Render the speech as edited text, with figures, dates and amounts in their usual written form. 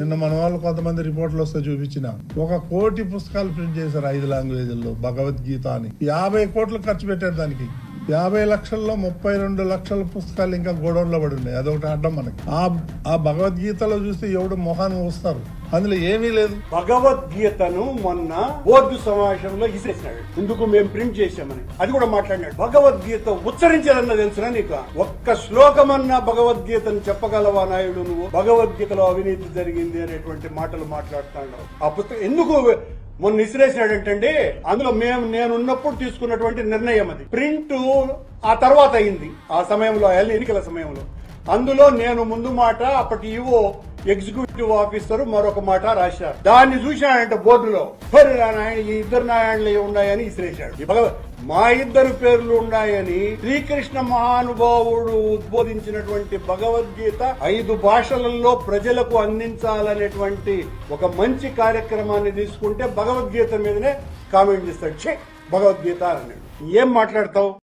నిన్న మన వాళ్ళు కొంతమంది రిపోర్ట్లు వస్తే చూపించిన 1 కోటి పుస్తకాలు ప్రింట్ చేశారు 5 లాంగ్వేజ్ల్లో భగవద్గీత అని. 50 కోట్లు ఖర్చు పెట్టారు దానికి. 50 లక్షల్లో 32 లక్షల పుస్తకాలు ఇంకా గోడౌన్లో పడి ఉన్నాయి. అదొకటి అడ్డం మనకి. ఆ భగవద్గీతలో చూస్తే ఎవడు మొహాన్ని వస్తారు, అందులో ఏమీ లేదు. భగవద్గీతను మొన్న బోర్డు సమావేశంలో ఇసేసినాడు. ఎందుకు మేము ప్రింట్ చేశామని అది కూడా మాట్లాడినాడు. భగవద్గీత ఉచ్చరించాలన్న తెలుసునా నీకు? ఒక్క శ్లోకమన్నా భగవద్గీతను చెప్పగలవా నాయుడు నువ్వు? భగవద్గీతలో అవినీతి జరిగింది అనేటువంటి మాటలు మాట్లాడుతున్నాడు. ఆ పుస్తకం ఎందుకు మొన్న ఇసిరేసినాడంటే అందులో నేనున్నప్పుడు తీసుకున్నటువంటి నిర్ణయం అది. ప్రింట్ ఆ తర్వాత అయింది, ఆ సమయంలో ఎన్నికల సమయంలో. అందులో నేను ముందు మాట అప్పటి ఈవో ఎగ్జిక్యూటివ్ ఆఫీసర్ మరొక మాట రాశారు. దాన్ని చూశాడంటే బోర్డులో ఈ 2 నారాయణలు ఉన్నాయని ఇసిరేశాడు. మా 2 పేర్లు ఉన్నాయని శ్రీకృష్ణ మహానుభావుడు ఉద్బోధించినటువంటి భగవద్గీత 5 భాషలలో ప్రజలకు అందించాలనేటువంటి ఒక మంచి కార్యక్రమాన్ని తీసుకుంటే భగవద్గీత మీదనే కామెంట్ చేస్తాడు. భగవద్గీత అని ఏం మాట్లాడతావు?